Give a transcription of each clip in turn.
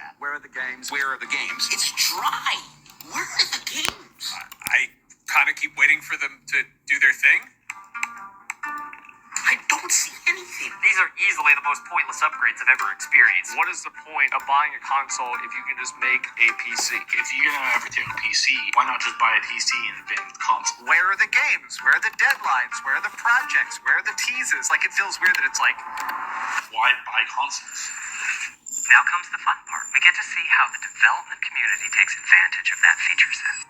at? Where are the games? Where are the games? It's dry. Where are the games? I kind of keep waiting for them to do their thing. I don't see anything. These are easily the most pointless upgrades I've ever experienced. What is the point of buying a console if you can just make a PC? If you're gonna have everything on PC, why not just buy a PC and then console? Where are the games? Where are the deadlines? Where are the projects? Where are the teases? Like, it feels weird that it's like, Why buy consoles? Now comes the fun part. We get to see how the development community takes advantage of that feature set.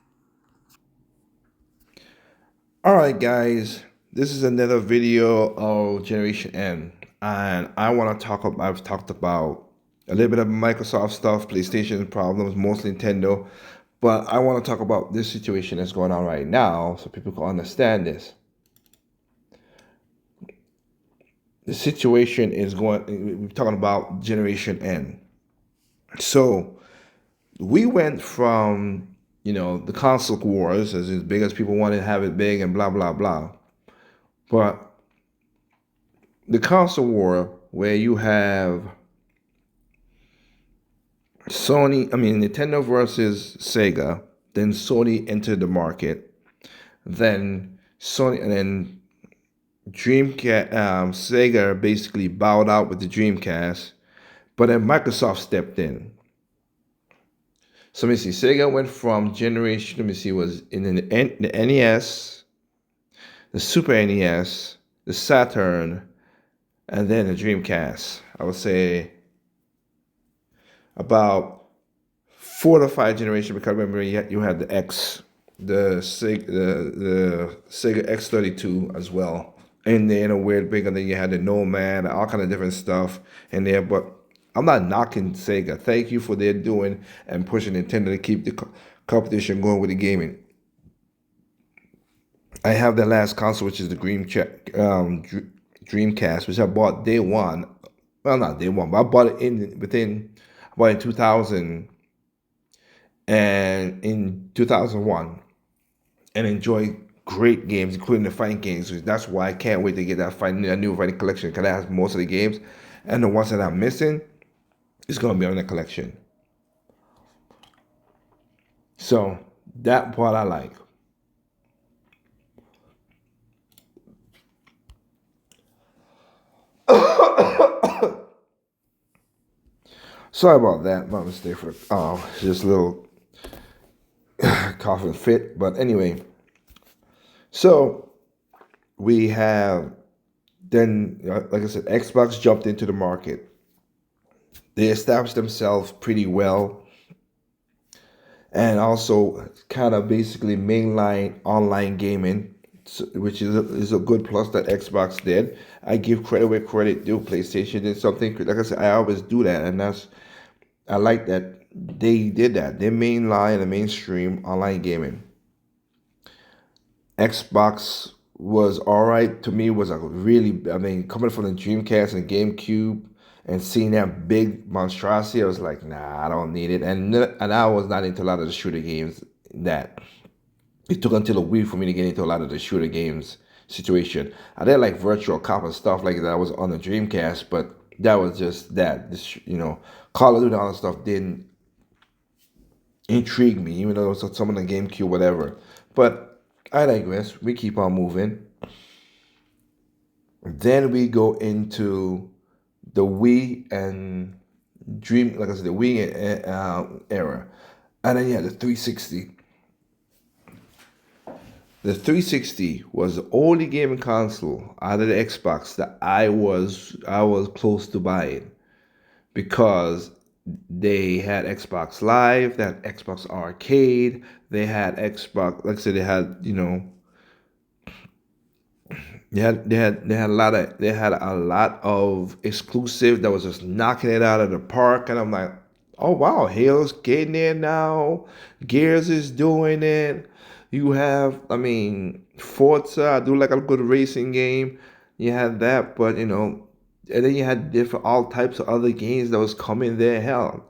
Alright guys, this is another video of Generation N, and I want to talk about, I've talked about a little bit of Microsoft stuff, PlayStation problems, mostly Nintendo, but I want to talk about this situation that's going on right now so people can understand this. The situation is we're talking about Generation N. So we went from, the console wars, as big as people wanted to have it big and blah, blah, blah. But the console war, where you have Nintendo versus Sega, then Sony entered the market, then Dreamcast, Sega basically bowed out with the Dreamcast, but then Microsoft stepped in. So let me see, Sega went from generation, was in the NES, the Super NES, the Saturn, and then the Dreamcast. I would say about 4 to 5 generations, because remember you had the Sega X32 as well. And then a weird big, and then you had the Nomad, all kind of different stuff in there. But I'm not knocking Sega. Thank you for their doing and pushing Nintendo to keep the competition going with the gaming. I have the last console, which is the Dreamcast, which I bought day one. Well, not day one, but I bought it in 2000 and in 2001, and enjoyed great games, including the fighting games. That's why I can't wait to get that new fighting collection, because that has most of the games, and the ones that I'm missing is going to be on the collection. So that part I like. Sorry about that, my mistake for just a little coughing fit. But anyway, so we have then, like I said, Xbox jumped into the market. They established themselves pretty well, and also kind of basically mainline online gaming, which is a good plus that Xbox did. I give credit where credit due. PlayStation did something, like I said, I always do that, and I like that they did that. They mainline and mainstream online gaming. Xbox was alright to me. Was a really, coming from the Dreamcast and GameCube and seeing that big monstrosity, I was like, nah, I don't need it. And I was not into a lot of the shooter games. That it took until a Wii for me to get into a lot of the shooter games situation. I did like Virtual Cop and stuff like that. I was on the Dreamcast, but that was just that. Call of Duty and all that stuff didn't intrigue me, even though it was some of the GameCube, whatever. But I digress. We keep on moving. Then we go into the Wii and like I said, the Wii era, and then you had the 360. The 360 was the only gaming console out of the Xbox that I was close to buying, because they had Xbox Live, they had Xbox Arcade, they had Xbox, like I said, they had they had a lot of exclusive that was just knocking it out of the park, and I'm like, oh wow, Halo's getting there now, Gears is doing it. You have, Forza, I do like a good racing game. You had that, but and then you had all types of other games that was coming there. Hell,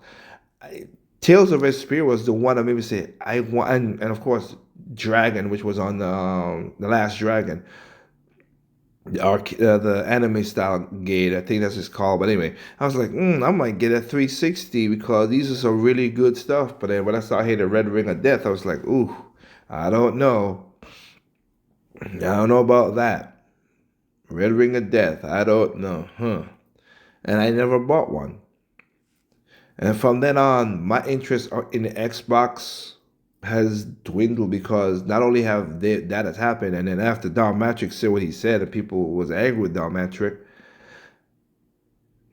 Tales of Vesperia was the one that made me say I want, and of course Dragon, which was on the Last Dragon. the anime style gate. I think that's what it's called. But anyway, I was like, I might get a 360 because these are some really good stuff. But then when I saw here the Red Ring of Death, I was like, ooh, I don't know. I don't know about that. Red Ring of Death. I don't know, huh? And I never bought one. And from then on, my interest in the Xbox has dwindled because not only that has happened, and then after Don Matrick said what he said, and people was angry with Don Matrick,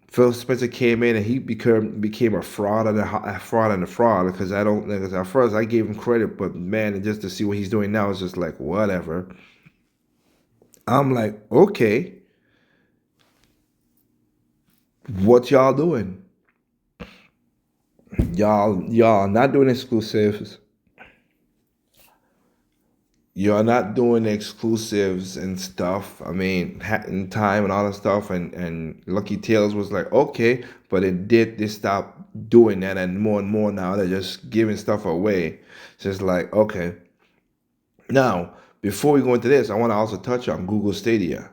Phil Spencer came in and he became a fraud and a fraud and a fraud because I don't because at first I gave him credit, but man, just to see what he's doing now is just like whatever. I'm like, okay, what y'all doing? Y'all not doing exclusives. You're not doing exclusives and stuff. I mean, Hat in Time and all that stuff, and Lucky Tales was like okay, but they stopped doing that, and more now they're just giving stuff away. It's just like okay. Now, before we go into this, I want to also touch on Google Stadia.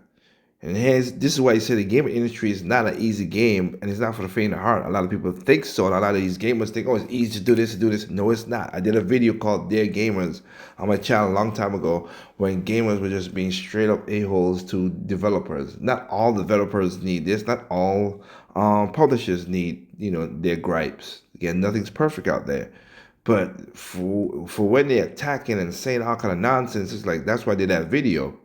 And this is why I say the gaming industry is not an easy game, and it's not for the faint of heart. A lot of people think so, and a lot of these gamers think, oh, it's easy to do this, to do this. No, it's not. I did a video called Dear Gamers on my channel a long time ago when gamers were just being straight up a-holes to developers. Not all developers need this. Not all publishers need, their gripes. Again, nothing's perfect out there. But for when they're attacking and saying all kind of nonsense, it's like, that's why I did that video.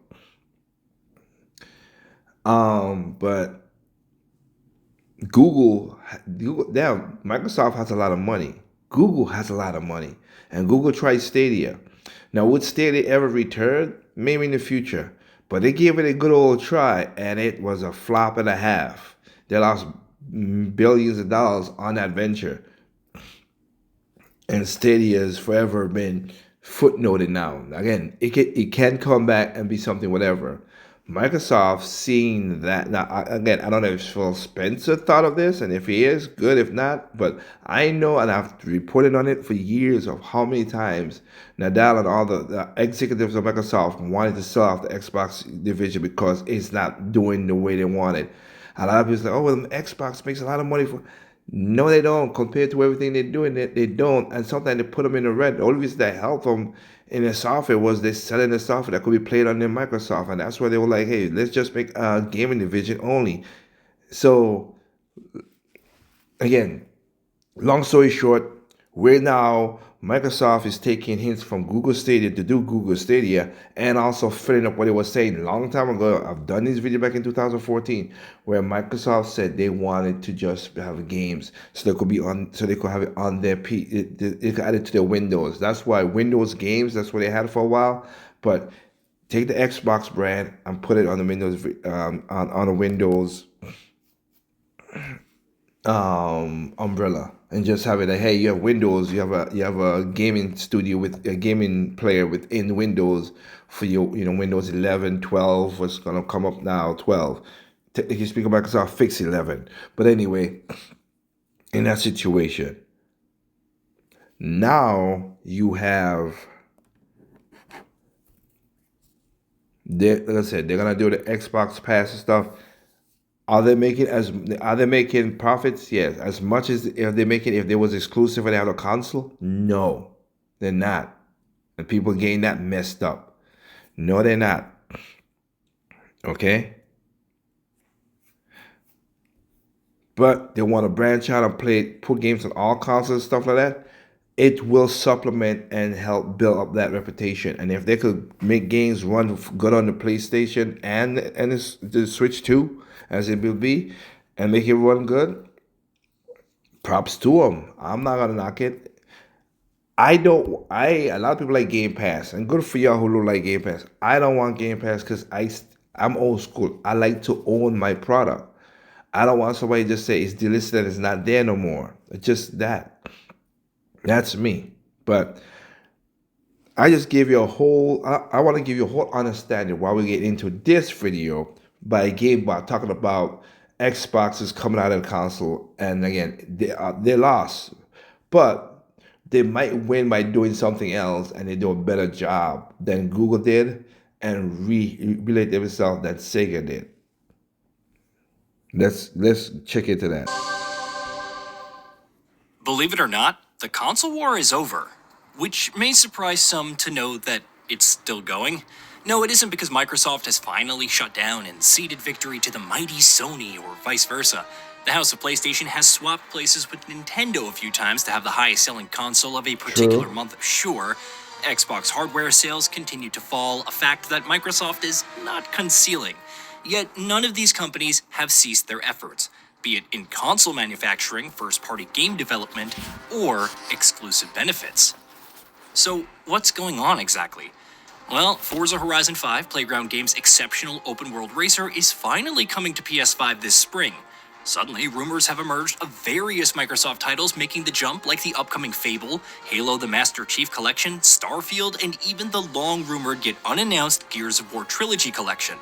But Google, now Microsoft has a lot of money. Google has a lot of money, and Google tried Stadia. Now, would Stadia ever return? Maybe in the future, but they gave it a good old try, and it was a flop and a half. They lost billions of dollars on that venture, and Stadia has forever been footnoted now. Again, it can come back and be something whatever. Microsoft seeing that now again, I don't know if Phil Spencer thought of this, and if he is, good. If not, but I know, and I've reported on it for years of how many times Nadal and all the executives of Microsoft wanted to sell off the Xbox division because it's not doing the way they wanted. A lot of people say, "Oh, well, Xbox makes a lot of money for." No, they don't. Compared to everything they're doing, they don't. And sometimes they put them in the red. The only reason that helped them in their software was they're selling the software that could be played on their Microsoft. And that's why they were like, hey, let's just make a gaming division only. So, again, long story short, Microsoft is taking hints from Google Stadia to do Google Stadia and also filling up what they were saying a long time ago. I've done this video back in 2014 where Microsoft said they wanted to just have games so they could have it on their they could add it to their Windows. That's why Windows games, that's what they had for a while. But take the Xbox brand and put it on the Windows on a Windows umbrella, and just have it like, hey, you have Windows, you have a gaming studio with a gaming player within Windows for your Windows 11, 12, what's gonna come up now, 12. Technically speaking, Microsoft fix 11, but anyway, in that situation, now you have like I said, they're gonna do the Xbox Pass and stuff. Are they making profits? Yes. As much as if they was exclusive and they have a console? No, they're not. And people getting that messed up. No, they're not. Okay? But they want to branch out and put games on all consoles and stuff like that. It will supplement and help build up that reputation. And if they could make games run good on the PlayStation and the Switch too, as it will be, and make it run good, props to them. I'm not gonna knock it. A lot of people like Game Pass, and good for y'all who don't like Game Pass. I don't want Game Pass because I'm old school. I like to own my product. I don't want somebody to just say it's delisted and it's not there no more. It's just that. That's me. But I just gave you I want to give you a whole understanding why we get into this video by talking about Xbox is coming out of the console. And again, they lost. But they might win by doing something else and they do a better job than Google did. and relate themselves that Sega did. Let's check into that. Believe it or not, the console war is over, which may surprise some to know that it's still going. No, it isn't because Microsoft has finally shut down and ceded victory to the mighty Sony or vice versa. The House of PlayStation has swapped places with Nintendo a few times to have the highest selling console of a particular month, sure. Xbox hardware sales continue to fall, a fact that Microsoft is not concealing. Yet none of these companies have ceased their efforts, be it in console manufacturing, first-party game development, or exclusive benefits. So what's going on exactly? Well, Forza Horizon 5, Playground Games' exceptional open-world racer, is finally coming to PS5 this spring. Suddenly, rumors have emerged of various Microsoft titles making the jump, like the upcoming Fable, Halo the Master Chief Collection, Starfield, and even the long-rumored yet unannounced Gears of War Trilogy Collection.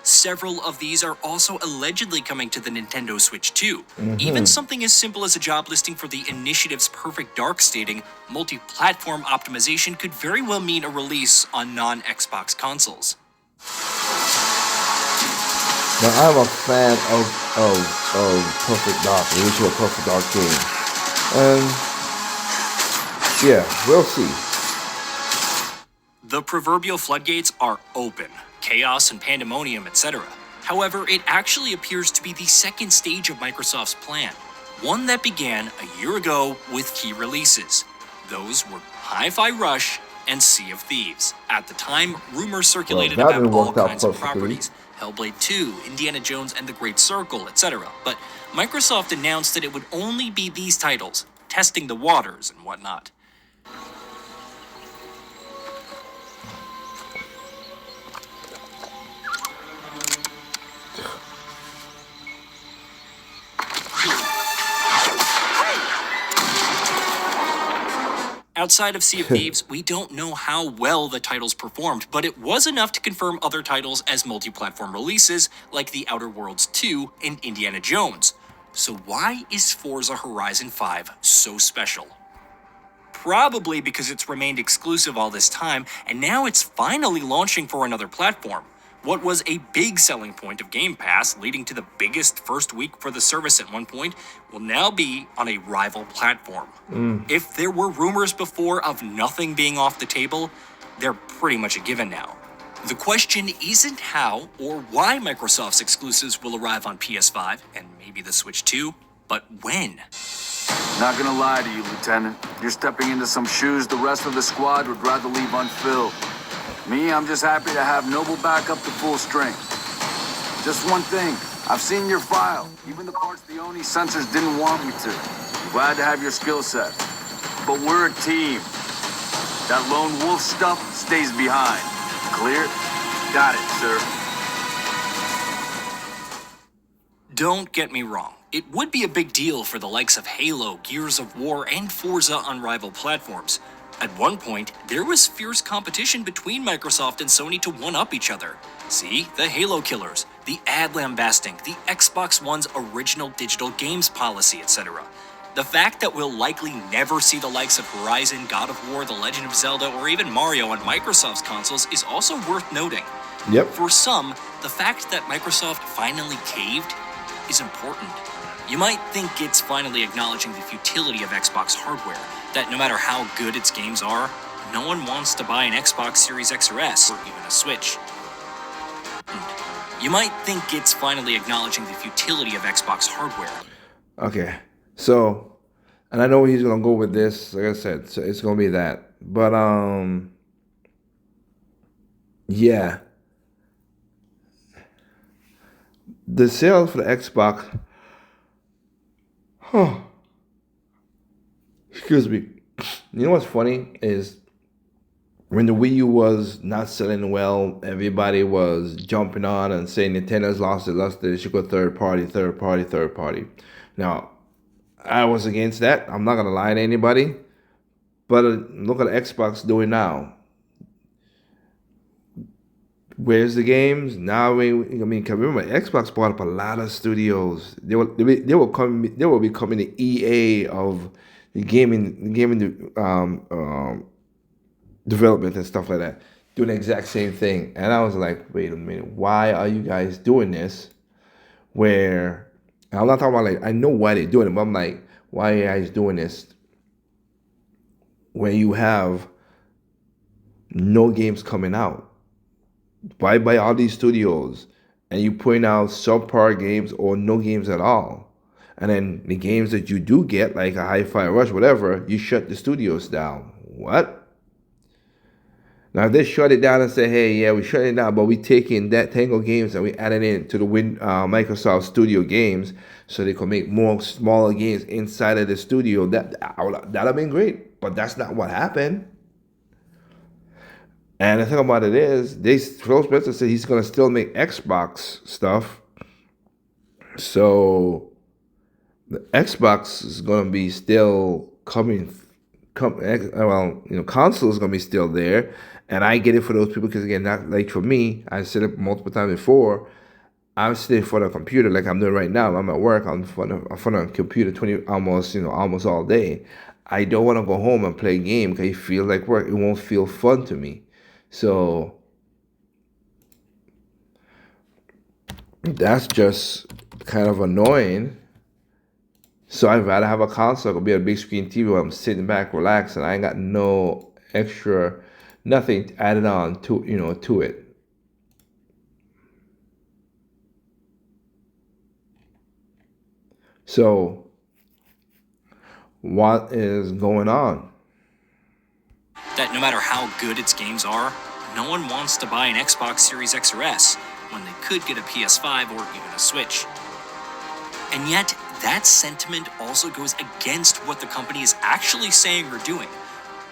Several of these are also allegedly coming to the Nintendo Switch 2. Even something as simple as a job listing for the Initiative's Perfect Dark stating multi-platform optimization could very well mean a release on non-Xbox consoles. Now I'm a fan of Perfect Dark, the original Perfect Dark game, and yeah, we'll see. The proverbial floodgates are open. Chaos and pandemonium, etc. However, it actually appears to be the second stage of Microsoft's plan, one that began a year ago with key releases. Those were Hi-Fi Rush and Sea of Thieves. At the time, rumors circulated Well, that about all worked out kinds of perfectly. properties, Hellblade 2, Indiana Jones and the Great Circle, etc. But Microsoft announced that it would only be these titles, testing the waters and whatnot. Outside of Sea of Thieves, we don't know how well the titles performed, but it was enough to confirm other titles as multi-platform releases, like The Outer Worlds 2 and Indiana Jones. So why is Forza Horizon 5 so special? Probably because it's remained exclusive all this time, and now it's finally launching for another platform. What was a big selling point of Game Pass, leading to the biggest first week for the service at one point, will now be on a rival platform. If there were rumors before of nothing being off the table, they're pretty much a given now. The question isn't how or why Microsoft's exclusives will arrive on PS5 and maybe the Switch 2, but when. Not gonna lie to you, Lieutenant. You're stepping into some shoes the rest of the squad would rather leave unfilled. Me, I'm just happy to have Noble back up to full strength. Just one thing, I've seen your file, even the parts the Oni sensors didn't want me to. I'm glad to have your skill set. But we're a team. That lone wolf stuff stays behind. Clear? Got it, sir. Don't get me wrong. It would be a big deal for the likes of Halo, Gears of War, and Forza on rival platforms. At one point, there was fierce competition between Microsoft and Sony to one-up each other. See, the Halo killers, the ad lambasting, the Xbox One's original digital games policy, etc. The fact that we'll likely never see the likes of Horizon, God of War, The Legend of Zelda, or even Mario on Microsoft's consoles is also worth noting. Yep. For some, the fact that Microsoft finally caved is important. You might think it's finally acknowledging the futility of Xbox hardware, that no matter how good its games are, no one wants to buy an Xbox Series X or S, or even a Switch. You might think it's finally acknowledging the futility of Xbox hardware. Okay, so, and I know he's gonna go with this. Like I said, so it's gonna be that. But yeah, the sales for the Xbox. Excuse me. You know what's funny is when the Wii U was not selling well, everybody was jumping on and saying Nintendo's lost it, they should go third party. Now, I was against that. I'm not gonna lie to anybody. But look at Xbox doing now. Where's the games now? Cause remember, Xbox bought up a lot of studios. They will becoming the EA of the gaming development and stuff like that. doing the exact same thing. And I was like, wait a minute, why are you guys doing this? Where, and I'm not talking about like, I know why they're doing it, but I'm like, why are you guys doing this? Where you have no games coming out. Why buy all these studios and you putting out subpar games or no games at all? And then the games that you do get, like a Hi-Fi Rush, whatever, you shut the studios down. What? Now, if they shut it down and say, hey, yeah, we shut it down, but we taking that Tango games and we added in to the Microsoft Studio games so they could make more smaller games inside of the studio, that'd have been great. But that's not what happened. And the thing about it is, Phil Spencer said he's going to still make Xbox stuff. So the Xbox is going to be still coming. Console is going to be still there. And I get it for those people because, again, not like for me, I said it multiple times before, I'm sitting in front of a computer like I'm doing right now. I'm at work. I'm in front of a computer almost all day. I don't want to go home and play a game because it feels like work. It won't feel fun to me. So that's just kind of annoying. So I'd rather have a console. It could be a big screen TV where I'm sitting back, relaxing. I ain't got no extra, nothing added on to it. So what is going on? That no matter how good its games are, no one wants to buy an Xbox Series X or S when they could get a PS5 or even a Switch. And yet, that sentiment also goes against what the company is actually saying or doing.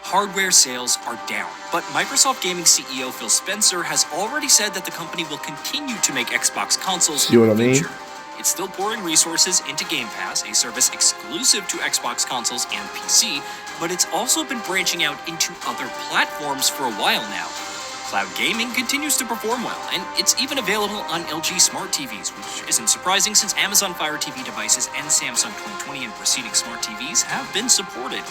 Hardware sales are down, but Microsoft Gaming CEO Phil Spencer has already said that the company will continue to make Xbox consoles See what in the I mean? future. It's still pouring resources into Game Pass, a service exclusive to Xbox consoles and PC, but it's also been branching out into other platforms for a while now. Cloud gaming continues to perform well, and it's even available on LG Smart TVs, which isn't surprising since Amazon Fire TV devices and Samsung 2020 and preceding smart TVs have been supported.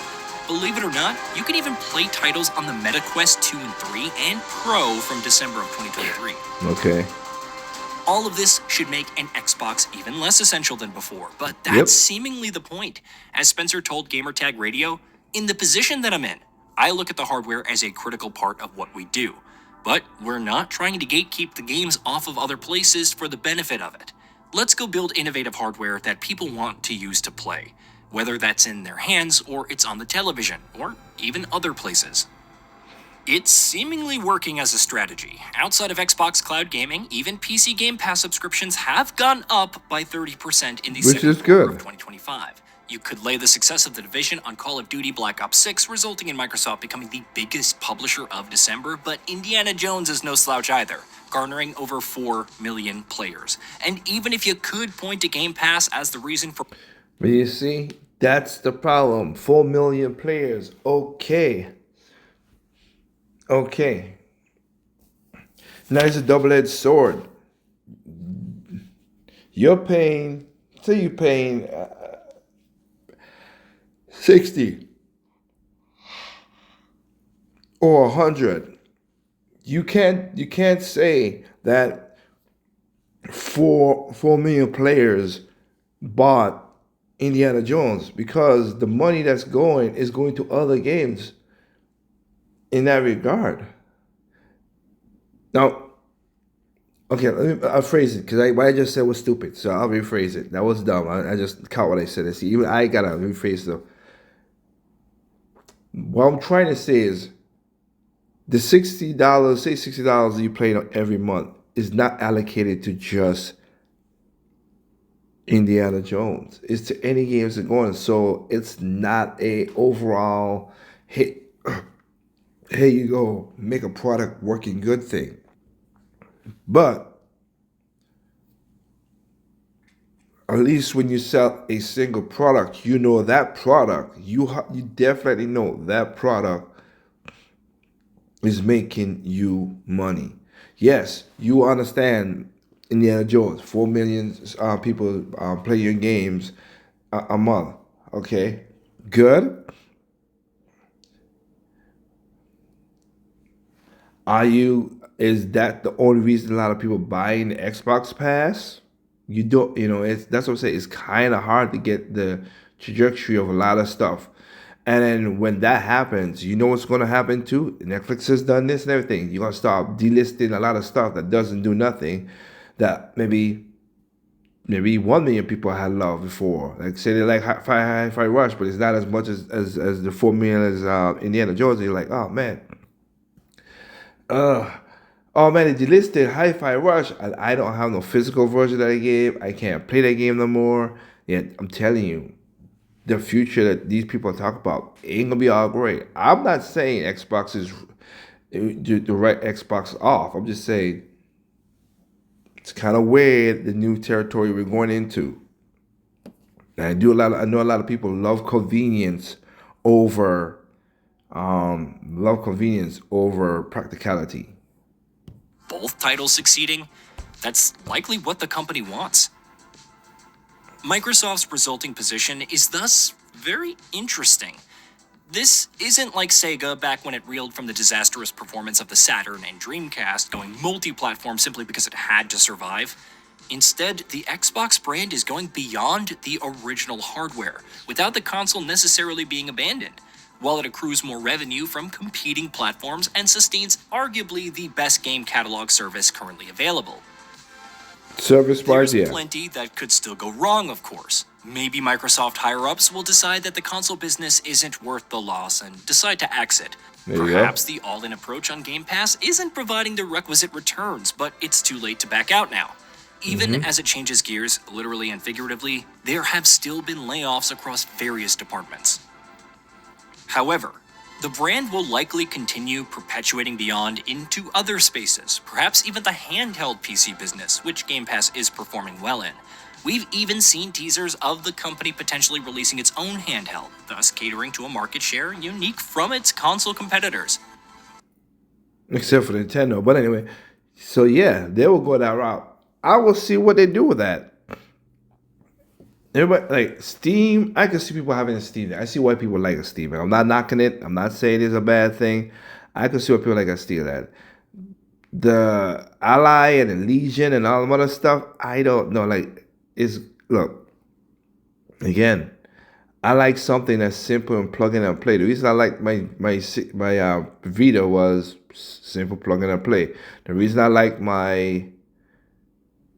Believe it or not, you can even play titles on the Meta Quest 2 and 3 and Pro from December of 2023. Okay. All of this should make an Xbox even less essential than before, but that's seemingly the point. As Spencer told Gamertag Radio, in the position that I'm in, I look at the hardware as a critical part of what we do. But we're not trying to gatekeep the games off of other places for the benefit of it. Let's go build innovative hardware that people want to use to play, whether that's in their hands or it's on the television, or even other places. It's seemingly working as a strategy. Outside of Xbox Cloud Gaming, even PC Game Pass subscriptions have gone up by 30% in the second quarter of 2025. You could lay the success of The Division on Call of Duty Black Ops 6, resulting in Microsoft becoming the biggest publisher of December, but Indiana Jones is no slouch either, garnering over 4 million players. And even if you could point to Game Pass as the reason for... But you see, that's the problem. 4 million players. Okay. Now it's a double-edged sword. You're paying, say you're paying 60 or 100. You can't say that 4 million players bought Indiana Jones, because the money that's going is going to other games in that regard. Now, okay, I'll phrase it, because what I just said was stupid, so I'll rephrase it. That was dumb. I just caught what I said. See, even I gotta rephrase it. What I'm trying to say is, the $60, say $60 you pay every month is not allocated to just Indiana Jones. It's to any games that are going. So it's not a overall hit. Here you go, make a product working good thing. But at least when you sell a single product, you know that product, you definitely know that product is making you money. Yes, you understand Indiana Jones, 4 million people play your games a month. Okay, good. Is that the only reason a lot of people buying the Xbox Pass? You don't, that's what I'm saying. It's kind of hard to get the trajectory of a lot of stuff. And then when that happens, you know what's going to happen too? Netflix has done this and everything. You're going to start delisting a lot of stuff that doesn't do nothing, that maybe 1 million people had loved before. Like say they like Hi-Fi Rush, but it's not as much as the 4 million as Indiana Jones. You're like, oh man, oh man, they delisted Hi-Fi Rush, and I don't have no physical version of that game. I can't play that game no more. Yet I'm telling you, the future that these people talk about ain't gonna be all great. I'm not saying Xbox is the right Xbox off. I'm just saying it's kind of weird, the new territory we're going into. And I know a lot of people love convenience over practicality. Both titles succeeding? That's likely what the company wants. Microsoft's resulting position is thus very interesting. This isn't like Sega back when it reeled from the disastrous performance of the Saturn and Dreamcast, going multi-platform simply because it had to survive. Instead, the Xbox brand is going beyond the original hardware, without the console necessarily being abandoned, while it accrues more revenue from competing platforms and sustains arguably the best game catalog service currently available. Service-wise, There's yeah. plenty that could still go wrong, of course. Maybe Microsoft higher-ups will decide that the console business isn't worth the loss and decide to exit. There you go. Perhaps the all-in approach on Game Pass isn't providing the requisite returns, but it's too late to back out now. Even as it changes gears, literally and figuratively, there have still been layoffs across various departments. However, the brand will likely continue perpetuating beyond into other spaces, perhaps even the handheld PC business, which Game Pass is performing well in. We've even seen teasers of the company potentially releasing its own handheld, thus catering to a market share unique from its console competitors. Except for Nintendo. But anyway, so yeah, they will go that route. I will see what they do with that. Everybody, like Steam, I can see people having a Steam. I see why people like a Steam. I'm not knocking it. I'm not saying it's a bad thing. I can see why people like a Steam. That the Ally and the Legion and all the other stuff, I don't know. Like, look, again, I like something that's simple and plug in and play. The reason I like my Vita was simple, plug in and play. The reason I like my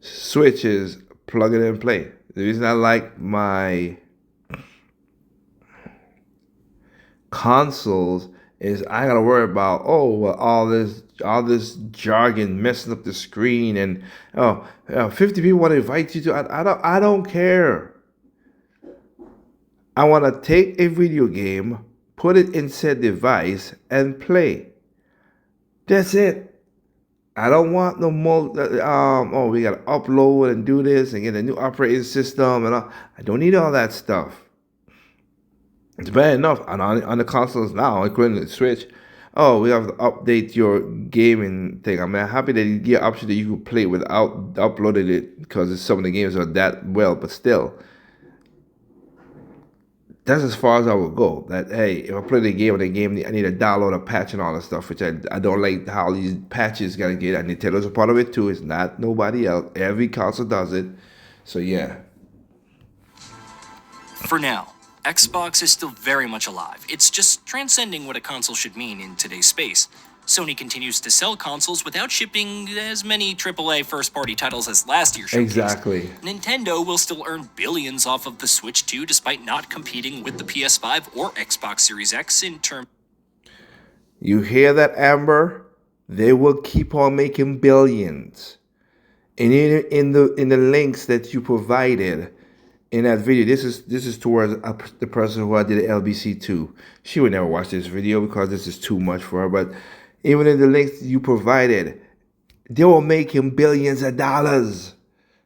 Switch is plug in and play. The reason I like my consoles is I gotta worry about all this jargon messing up the screen and 50 people want to invite you to. I don't care. I want to take a video game, put it in said device, and play. That's it. I don't want no more. We gotta upload and do this and get a new operating system and all. I don't need all that stuff. It's bad enough on the consoles now, including the Switch. Oh, we have to update your gaming thing. I'm happy that you get an option that you can play without uploading it because some of the games are that well, but still. That's as far as I would go. That, hey, if I play the game, I need to download a patch and all that stuff, which I don't like how these patches gotta get. And Nintendo's a part of it too. It's not nobody else. Every console does it. So yeah. For now, Xbox is still very much alive. It's just transcending what a console should mean in today's space. Sony continues to sell consoles without shipping as many AAA first-party titles as last year showcased. Exactly. Nintendo will still earn billions off of the Switch 2 despite not competing with the PS5 or Xbox Series X in terms. You hear that, Amber? They will keep on making billions. And in the links that you provided in that video, this is towards the person who I did the LBC to. She would never watch this video because this is too much for her, but even in the links you provided, they were making billions of dollars.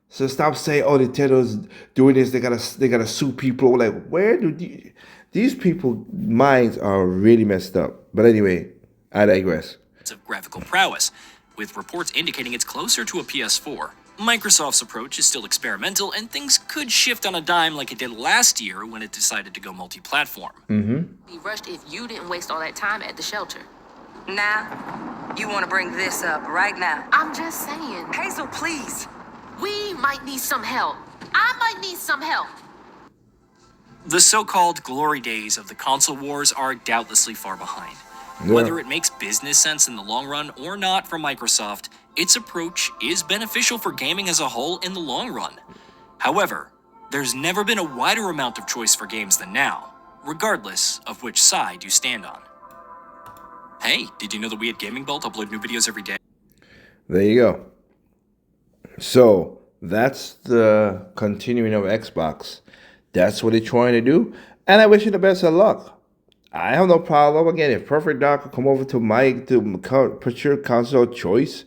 So stop saying, "Oh, Nintendo's doing this. They gotta sue people." Like, where do these people minds are really messed up? But anyway, I digress. Of graphical prowess, with reports indicating it's closer to a PS4. Microsoft's approach is still experimental, and things could shift on a dime like it did last year when it decided to go multi-platform. Be rushed if you didn't waste all that time at the shelter. Now, You want to bring this up right now? I'm just saying. Hazel, please. We might need some help. I might need some help. The so-called glory days of the console wars are doubtlessly far behind. Yeah. Whether it makes business sense in the long run or not for Microsoft, its approach is beneficial for gaming as a whole in the long run. However, there's never been a wider amount of choice for games than now, regardless of which side you stand on. Hey, did you know that we at Gaming Bolt upload new videos every day? There you go. So that's the continuing of Xbox. That's what they're trying to do, and I wish you the best of luck. I have no problem. Again, if Perfect Dark could come over to put your console choice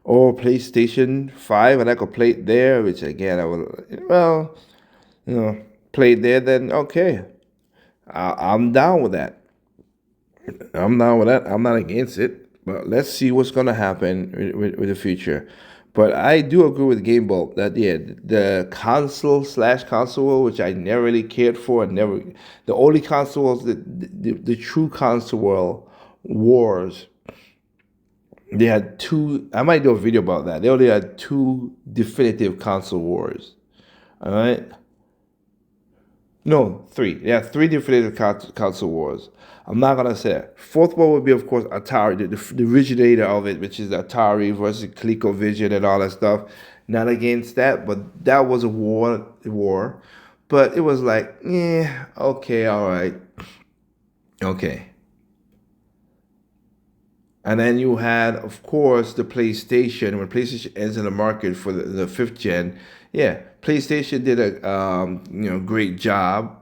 or PlayStation 5 and I could play it there, which again I would, well, play it there, then okay. I'm down with that. I'm down with that. I'm not against it. But let's see what's going to happen with the future. But I do agree with Game Bolt that, yeah, the console war, which I never really cared for, the only console was the true console wars. They had two, I might do a video about that. They only had two definitive console wars. All right? No, three. They had three definitive console wars. I'm not going to say it. Fourth one would be, of course, Atari, the originator of it, which is Atari versus ColecoVision and all that stuff. Not against that, but that was a war. But it was like, yeah, okay, all right. Okay. And then you had, of course, the PlayStation. When PlayStation enters the market for the fifth gen, yeah, PlayStation did a great job.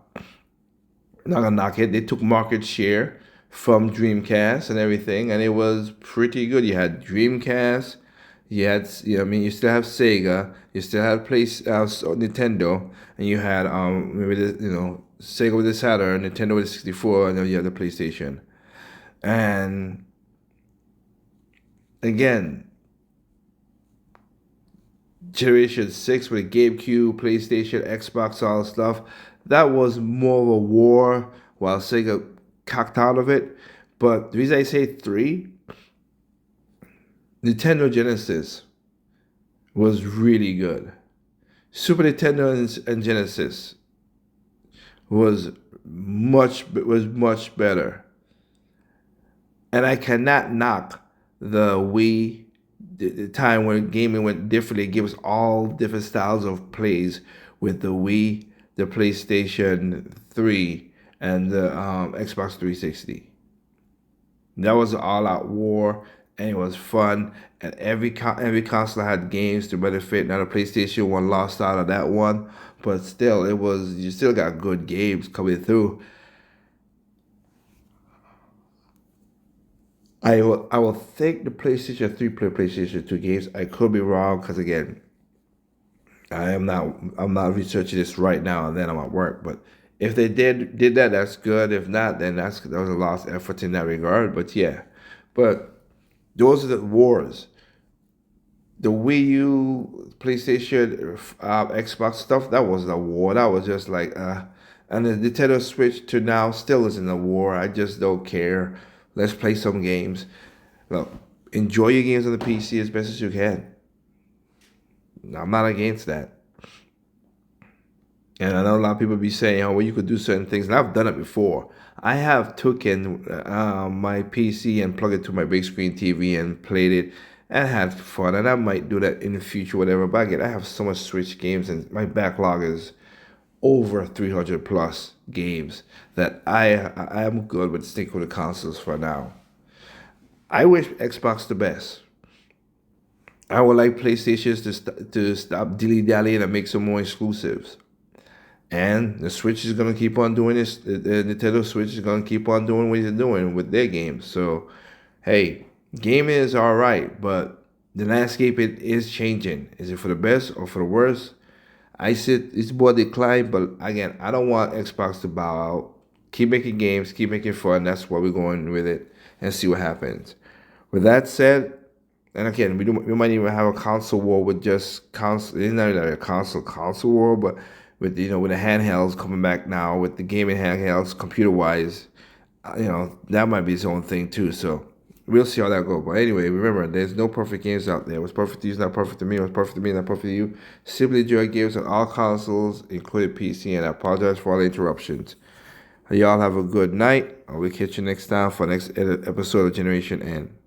Not gonna knock it. They took market share from Dreamcast and everything, and it was pretty good. You had Dreamcast, you had you still have Sega, you still had Nintendo, and you had maybe Sega with the Saturn, Nintendo with the 64, and then you had the PlayStation. And again, Generation 6 with GameCube, PlayStation, Xbox, all that stuff, that was more of a war while Sega cocked out of it. But the reason I say 3, Nintendo Genesis was really good. Super Nintendo and Genesis was much better. And I cannot knock the Wii, the time when gaming went differently. It gave us all different styles of plays with the Wii, the PlayStation 3, and the Xbox 360. That was an all-out war, and it was fun. And every console had games to benefit. Now the PlayStation 1 lost out of that one, but still, you still got good games coming through. I will think the PlayStation 3 play PlayStation 2 games. I could be wrong because again, I'm not researching this right now and then I'm at work. But if they did that, that's good. If not, then that was a lost effort in that regard. But yeah, but those are the wars. The Wii U, PlayStation, Xbox stuff, that was a war. That was just like, and the Nintendo Switch to now still is in a war. I just don't care. Let's play some games. Look, enjoy your games on the PC as best as you can. I'm not against that. And I know a lot of people be saying, oh, well, you could do certain things. And I've done it before. I have taken my PC and plugged it to my big screen TV and played it and had fun. And I might do that in the future, whatever. But again, I have so much Switch games and my backlog is over 300 plus games that I am good with sticking with the consoles for now. I wish Xbox the best. I would like PlayStations to stop dilly-dallying and make some more exclusives. And the Switch is going to keep on doing this. The Nintendo Switch is going to keep on doing what they're doing with their games. So, hey, gaming is all right, but the landscape is changing. Is it for the best or for the worse? I said it's more decline, but again, I don't want Xbox to bow out. Keep making games, keep making fun. That's where we're going with it, and see what happens. With that said, and again, we might even have a console war with just console. It's not really a console war, but with with the handhelds coming back now, with the gaming handhelds, computer wise, that might be its own thing too. So we'll see how that goes. But anyway, remember, there's no perfect games out there. What's perfect to you is not perfect to me. What's perfect to me is not perfect to you. Simply enjoy games on all consoles, including PC, and I apologize for all the interruptions. Y'all have a good night. We'll catch you next time for the next episode of Generation N.